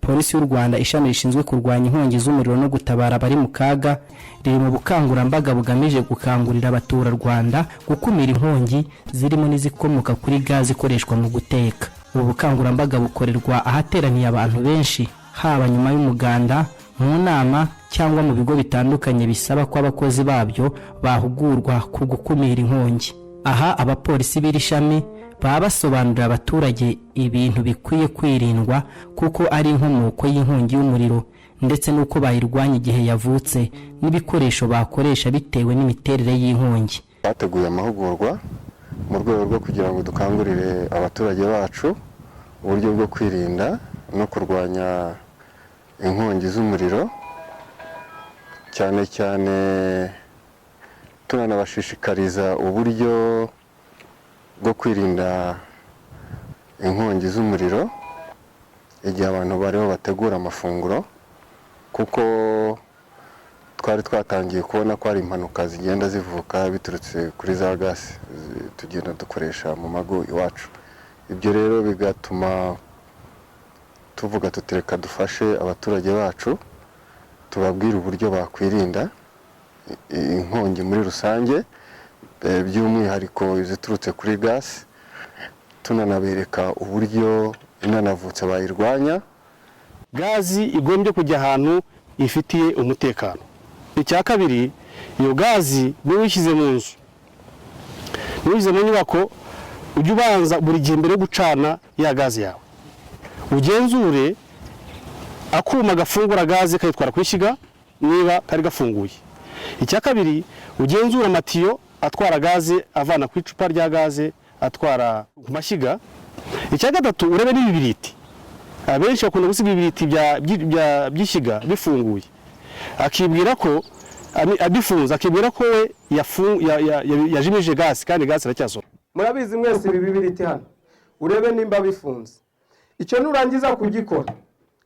Polisi y'u Rwanda ishami rishinzwe kurwanya inkongi z'umuriro no gutabara abari mu kaga riri mu bukangurambaga bugamije gukangurira abaturarwanda gukumira inkongi zirimo n'izikomoka kuri gaze ikoreshwa mu guteka. Ubu bukangurambaga bukorerwa ahateraniye abantu benshi, haba nyuma y'umuganda, mu nama cyangwa mu bigo bitandukanye bisaba ko abakozi babyo bahugurwa ku gukumira inkongi. Aha abapolisi b'iri shami baba basobanurira abaturage ibintu bikwiye kwirindwa kuko ari inkomoko y'inkongi y'umuriro ndetse n'uko bayirwanya igihe yavutse n'ibikoresho bakoresha bitewe n'imiterere y'inkongi. Bateguye amahugurwa mu rwego rwo kugira ngo dukangurire abaturage bacu uburyo bwo kwirinda no kurwanya inkongi z'umuriro, cyane cyane tunanabashishikariza uburyo bwo kwirinda inkongi z'umuriro igihe abantu barimo bategura amafunguro, kuko twari twatangiye kubona ko hari impanuka zigenda zivuka biturutse kuri za gasi tugenda dukoresha mu mago iwacu. Ibyo rero bigatuma tuvuga tutereka dufashe abaturage bacu tubabwira uburyo bakwirinda inkongi muri rusange, by'umwihariko iziturutse kuri gasi, tunanabereka uburyo inanavutse bayirwanya. Gazi igombye kujya ahantu ifitiye umutekano. Icya kabiri, iyo gazi niwishyize mu nzu, niwishyize mu nyubako, ujye ubanza buri gihe mbere yo gucana ya gazi yawe ugenzure akuma gafungura gazi kayitwara kwishyiga niba kari gafunguye. Icya kabiri, ugenzura amatiyo atwara gaze avana ku icupa rya gaze atwara ku mashyiga. Icya gatatu, urebe n'ibibiriti. Abenshi bakunda gusiga ibibiriti by'ishyiga bifunguye, akibwira ko abifunze, akibwira ko we yajimije gaze kandi gaze iracyasoma. Murabizi mwese ibi bibiriti hano, urebe nimba bifunze. Icyo nurangiza kugikora,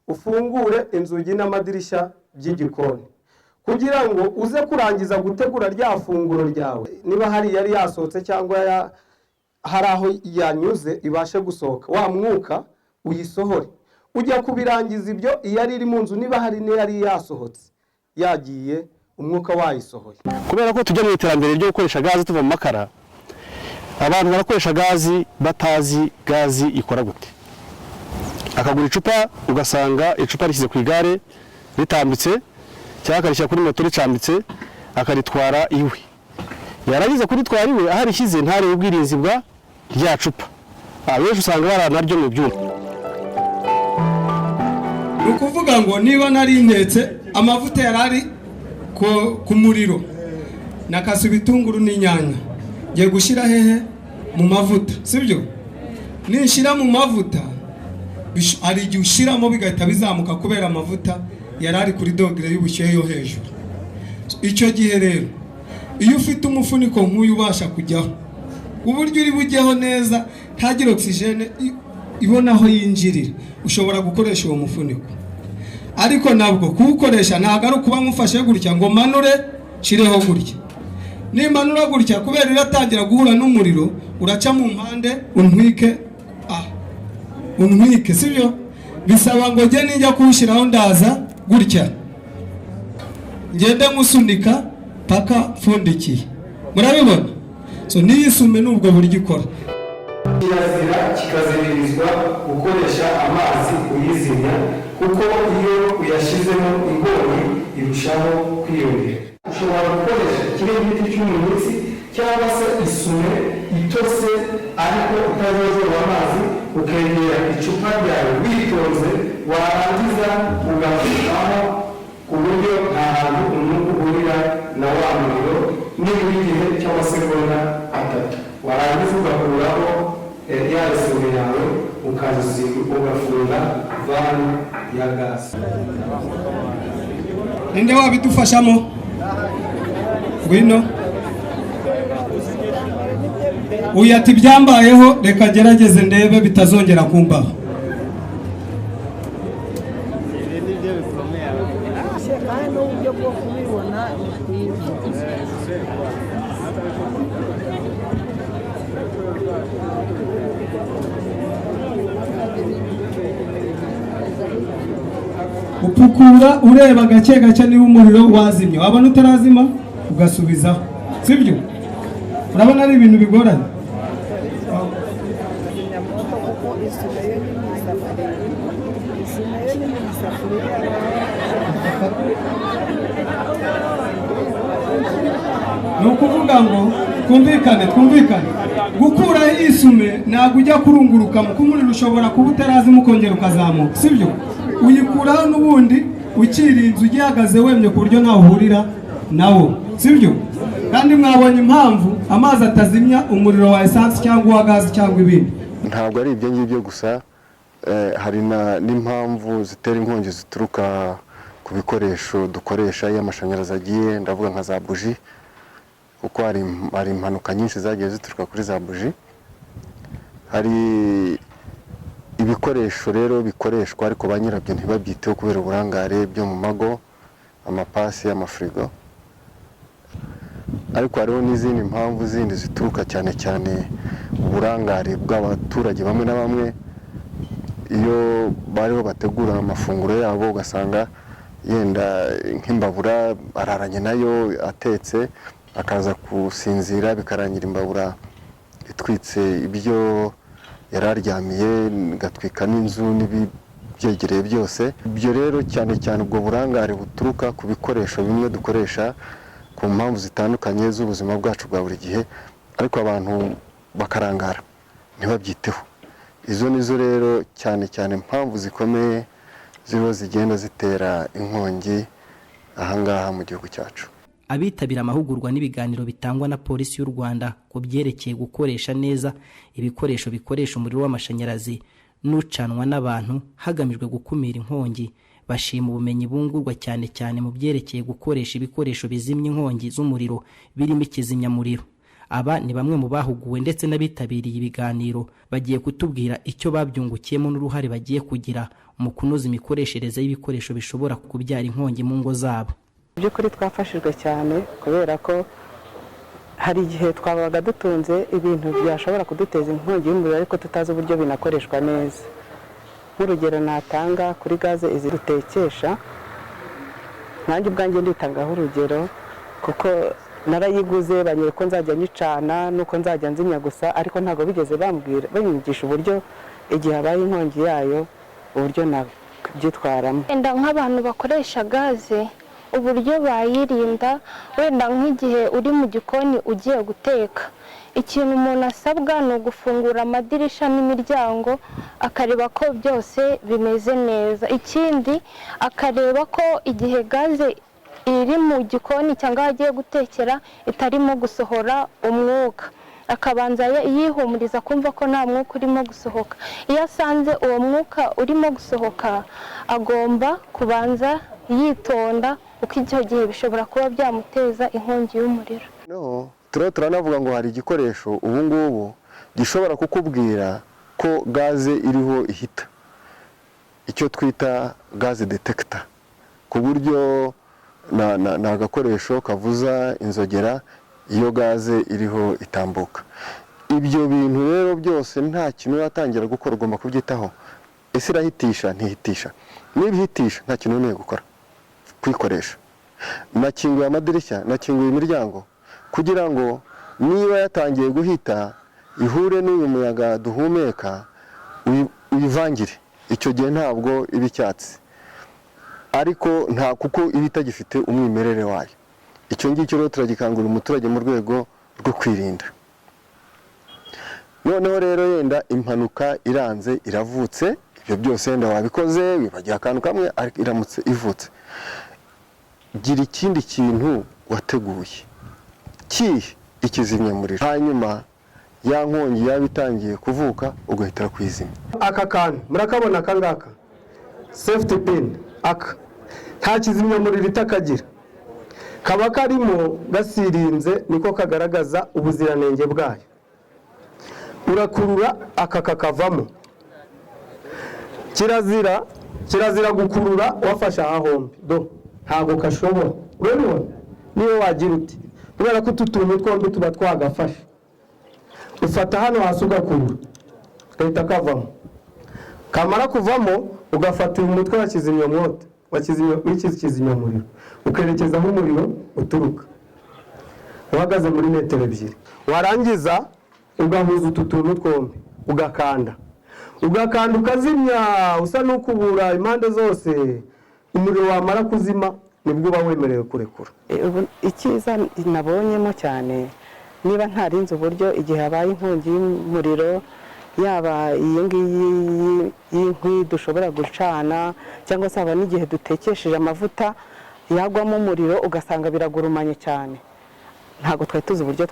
ufungure inzugi n'amadirishya by'igikoni kugira ngo uze kurangiza gutegura rya funguro ryawe. Niba hari yari yasohotse cyangwa hari aho yanyuze ibashe gusohoka, wa mwuka uyisohore. Ujya kubirangiza ibyo iyari iri mu nzu, niba hari n'iyari yasohotse yagiye, umwuka wayisohoye. Kubera ko tujya mu iterambere ryo gukoresha gaze tuva mu makara, abantu barakoresha gazi batazi gazi ikora gute. Akagura icupa, ugasanga icupa rishyize ku igare ritambitse cyangwa akarishyira kuri moto ricambitse akaritwara iwe. Yarangiza kuritwara iwe, aho arishyize ntarebe ubwirinzi bwa rya cupa. Abenshi usanga baranaryo mu byuma. Ni ukuvuga ngo niba nari ntetse amavuta yarari ku muriro, nakase ibitunguru n'inyanya, ngiye gushyira hehe? Mu mavuta, sibyo? Nishyira mu mavuta, hari igihe ushyiramo bigahita bizamuka kubera amavuta yarari kuri dogere y'ubushyuhe yo hejuru. Icyo gihe rero, iyo ufite umufuniko nk'uyu ubasha kujyaho, uburyo uri bujyeho neza, ntagire oxygene ibona aho yinjirira, ushobora gukoresha uwo mufuniko. Ariko nabwo kuwukoresha ntabwo ari ukuba mufashe gutya ngo manure shireho gutya. Nimanura gutya kubera iratangira guhura n'umuriro, uraca mu mpande untwike, sibyo? Bisaba ngo njye nijya kuwushyiraho ndaza gutya, ngende musunika paka pfundikiye. Murabibona? So niyisume n'ubwo buryo ikora. Kirazira kikaziririzwa gukoresha amazi uyizimya, kuko iyo uyashyizemo inkongi irushaho kwiyongera. Ushobora gukoresha ikiringiti cy'umwotsi cyangwa se isume itose ariko utazoza amazi, ukegera icupa ryawe witonze, warangiza ugafuraho ku buryo nta hantu umwuka uhurira na wa muriro nibura igihe cy'amasegonda 3. Warangiza ugakuraho ya isume yawe ugafunga vani ya gasi. Ninde wabidufashamo? Ngwino. Uyu ati byambayeho, reka gerageze ndebe bitazongera kumbaho. upfukura ureba gake gake niba umuriro wazimye, wabona utarazima ugasubizaho, sibyo? Urabona ari ibintu bigoranye. Ni ukuvuga ngo twumvikane gukura isume ntabwo ujya kurunguruka mu kumuriro, ushobora kuba utarazima ukongera ukazamuka, sibyo? Uyikuraho n'ubundi ukirinze ugihagaze wemye ku buryo ntawe uhurira nawo, sibyo? Kandi mwabonye impamvu amazi atazimya umuriro wa esansi cyangwa uwa gazi cyangwa ibindi. Ntabwo ari ibyo ngibyo gusa, hari n'impamvu zitera inkongi zituruka ku bikoresho dukoresha iyo amashanyarazi agiye, ndavuga nka za buji, kuko hari impanuka nyinshi zagiye zituruka kuri za buji. Hari ibikoresho rero bikoreshwa ariko ba nyirabyo ntibabyiteho kubera uburangare byo mu mago, amapasi, amafirigo. Ariko hariho n'izindi mpamvu zindi zituruka cyane cyane uburangare bw'abaturage bamwe na bamwe. Iyo bariho bategura amafunguro yabo ugasanga yenda nk'imbabura araranye nayo atetse, akaza gusinzira bikarangira imbabura itwitse ibyo yari aryamiye, gatwika n'inzu n'ibibyegereye byose. Ibyo rero cyane cyane ubwo burangare buturuka ku bikoresho bimwe dukoresha ku mpamvu zitandukanye z'ubuzima bwacu bwa buri gihe, ariko abantu bakarangara ntibabyiteho. Izo nizo rero cyane cyane impamvu zikomeye ziriho zigenda zitera inkongi ahangaha mu gihugu cyacu. Abitabira amahugurwa n'ibiganiro bitangwa na Polisi y'u Rwanda ku byerekeye gukoresha neza ibikoresho bikoresha umuriro w'amashanyarazi n'ucanwa n'abantu hagamijwe gukumira inkongi, bashima ubumenyi bungurwa cyane cyane mu byerekeye gukoresha ibikoresho bizimya inkongi z'umuriro birimo ikizimyamuriro. Aba ni bamwe mu bahuguwe ndetse n'abitabiriye ibiganiro, bagiye kutubwira icyo babyungukiyemo n'uruhare bagiye kugira mu kunoza imikoreshereze y'ibikoresho bishobora kubyara inkongi mu ngo zabo. By'ukuri twafashijwe cyane kubera ko hari igihe twabaga dutunze ibintu byashobora kuduteza inkongi y'umuriro ariko tutazi uburyo binakoreshwa neza. Nk'urugero natanga kuri gaze izi dutekesha, nanjye ubwanjye nditangaho urugero kuko narayiguze banyere ko nzajya nyicana nuko nzajya nzimya gusa, ariko ntabwo bigeze banyigisha uburyo igihe habaye inkongi yayo uburyo nabyitwaramo. Wenda nk'abantu bakoresha gaze uburyo bayirinda, wenda nk'igihe uri mu gikoni ugiye guteka, ikintu umuntu asabwa ni ugufungura amadirisha n'imiryango akareba ko byose bimeze neza. Ikindi akareba ko igihe gaze iri mu gikoni cyangwa agiye gutekera itarimo gusohora umwuka, akabanza yihumuriza kumva ko nta mwuka urimo gusohoka. Iyo asanze uwo mwuka urimo gusohoka agomba kubanza yitonda, kuko icyo gihe bishobora kuba byamuteza inkongi y'umuriro. Turanavuga ngo hari igikoresho ubu ngubu gishobora kukubwira ko gaze iriho ihita, icyo twita gaze detekita, ku buryo ni agakoresho kavuza inzogera iyo gaze iriho itambuka. Ibyo bintu rero byose nta kintu uratangira gukora, ugomba kubyitaho. Ese irahitisha ntihitisha? Niba ihitisha nta kintu ukeneye gukora, kwikoresha. Nakinguye amadirishya, nakinguye imiryango kugira ngo niba yatangiye guhita ihure n'uyu muyaga duhumeka uyivangire, icyo gihe ntabwo iba icyatsi, ariko nta kuko iba itagifite umwimerere wayo. Icyo ngicyo rero turagikangurira umuturage mu rwego rwo kwirinda. Noneho rero yenda impanuka iranze iravutse, ibyo byose wenda wabikoze wibagiye akantu kamwe, ariko iramutse ivutse, gira ikindi kintu wateguye kihe, ikizimyamuriro. Hanyuma ya nkongi yaba itangiye kuvuka ugahitira kwizimya. Aka kantu murakabona akangaka safety pin, aka nta kizimyamuriro itakagira, kaba karimo gasirinze, niko kagaragaza ubuziranenge bwayo. Urakurura aka kakavamo. Kirazira gukurura wafashe aha hombi, ntabwo kashobora. Urabibona niyo wagira uti, kubera ko utu tuntu twombi tuba twagafashe, ufata hano hasi ugakurura gahita kavamo. Kamara kuvamo ugafata uyu mutwe wa kizimyamwoto w'ikizi kizimyamuriro ukerekeza aho umuriro uturuka uhagaze muri metero 2, warangiza ugahuza utu tuntu twombi ugakanda ukazimya usa n'ukubura impande zose. Umuriro wamara kuzima nibwo uba wemerewe kurekura. Icyiza nabonyemo cyane, niba ntarinze uburyo igihe habaye inkongi y'umuriro, yaba iyi ngiyi y'inkwi dushobora gucana, cyangwa se haba n'igihe dutekesheje amavuta yagwamo umuriro ugasanga biragurumanye cyane, ntabwo twari tuzi uburyo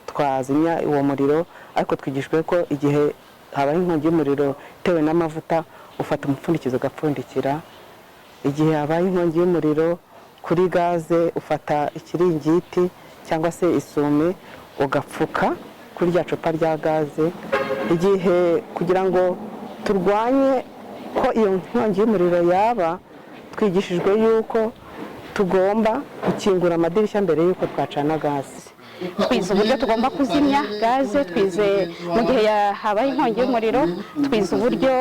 twazimya uwo muriro, ariko twigishwe ko igihe habaye inkongi y'umuriro itewe n'amavuta ufata umupfundikizo ugapfundikira. Igihe habaye inkongi y'umuriro kuri gaze ufata ikiringiti cyangwa se isume ugapfuka kuri rya cupa rya gaze. Igihe kugira ngo turwanye ko iyo nkongi y'umuriro yaba, twigishijwe yuko tugomba gukingura amadirishya mbere y'uko twacana gaze. Twize uburyo tugomba kuzimya gaze, twize mu gihe habaye inkongi y'umuriro, twize uburyo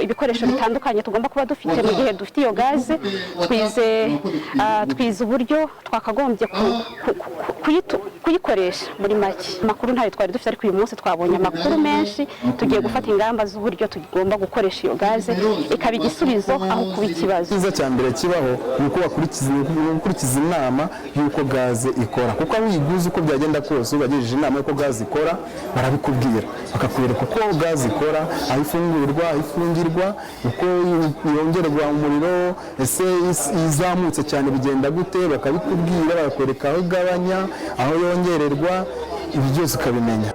ibikoresho bitandukanye tugomba kuba dufite mu gihe dufite iyo gaze, twize uburyo twakagombye kuyikoresha. Muri make amakuru ntayo twari dufite, ariko uyu munsi twabonye amakuru menshi, tugiye gufata ingamba z'uburyo tugomba gukoresha iyo gaze ikaba igisubizo aho kuba ikibazo. Icyiza cya mbere kibaho ni uko bakurikiza inama y'uko gaze ikora, kuko aho uyiguze uko byagenda kose ubagirije inama y'uko gaze ikora barabikubwira, bakakwereka uko gaze ikora, aho ifungurirwa, aho ifungirwa, uko yongerwa umuriro, ese izamutse cyane bigenda gute, bakabikubwira, bakakwereka aho igabanya, aho yongererwa, ibi byose ukabimenya.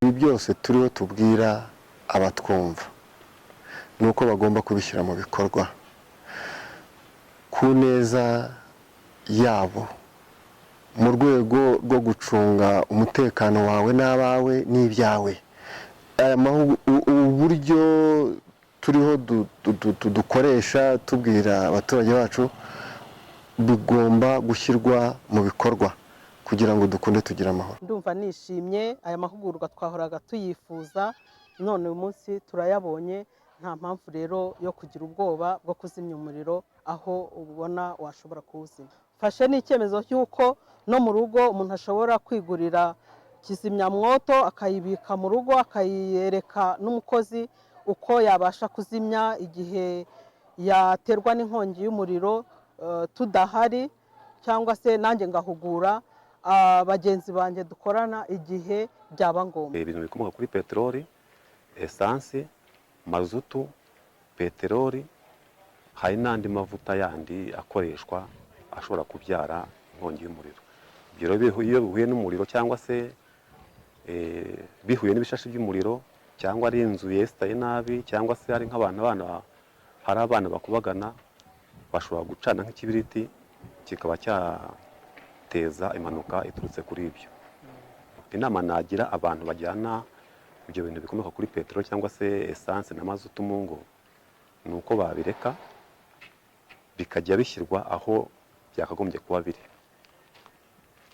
Ibi byose turiho tubwira abatwumva nuko bagomba kubishyira mu bikorwa ku neza yabo, mu rwego rwo gucunga umutekano wawe n'abawe n'ibyawe. Uburyo turiho dukoresha tubwira abaturage bacu bigomba gushyirwa mu bikorwa kugira ngo dukunde tugire amahoro. Ndumva nishimye, aya mahugurwa twahoraga tuyifuza, none uyu munsi turayabonye. Nta mpamvu rero yo kugira ubwoba bwo kuzimya umuriro aho ubona washobora kuwuzimya. Fashe n'icyemezo cy'uko no mu rugo umuntu ashobora kwigurira kizimyamwoto akayibika mu rugo, akayereka n'umukozi uko yabasha kuzimya igihe yaterwa n'inkongi y'umuriro tudahari, cyangwa se nanjye ngahugura bagenzi banjye dukorana igihe byaba ngombwa. Ibintu bikomoka kuri peteroli, esansi, mazutu, peteroli, hari n'andi mavuta yandi akoreshwa ashobora kubyara inkongi y'umuriro. Ibyo iyo bihuye n'umuriro cyangwa se bihuye n'ibishashi by'umuriro, cyangwa ari inzu yesitaye nabi, cyangwa se hari hari abana bakubagana, bashobora gucana nk'ikibiriti kikaba cyateza impanuka iturutse kuri ibyo. Inama nagira abantu bajyana ibyo bintu bikomoka kuri peteroli cyangwa se esanse na mazutu mu ngo, ni uko babireka bikajya bishyirwa aho byakagombye kuba biri.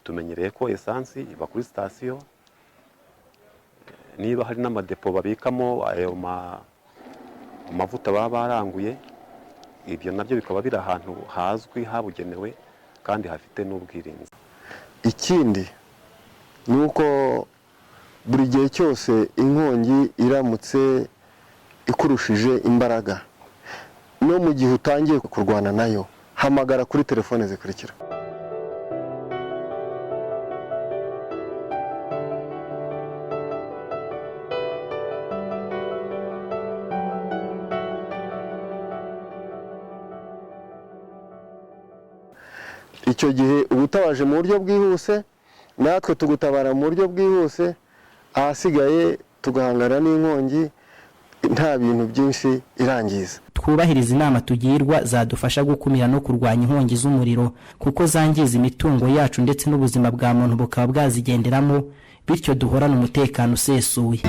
Tumenyereye ko esansi iba kuri sitasiyo, niba hari n'amadepo babikamo ayo mavuta baba baranguye, ibyo nabyo bikaba biri ahantu hazwi habugenewe kandi hafite n'ubwirinzi. Ikindi ni uko buri gihe cyose inkongi iramutse ikurushije imbaraga, no mu gihe utangiye kurwana nayo, hamagara kuri telefone zikurikira. Icyo gihe ubutabaje mu buryo bwihuse, natwe tugutabara mu buryo bwihuse, ahasigaye tugahangana n'inkongi nta bintu byinshi irangiza. Twubahiriza inama tugirwa zadufasha gukumira no kurwanya inkongi z'umuriro, kuko zangiza imitungo yacu ndetse n'ubuzima bwa muntu bukaba bwazigenderamo, bityo duhorana umutekano usesuye.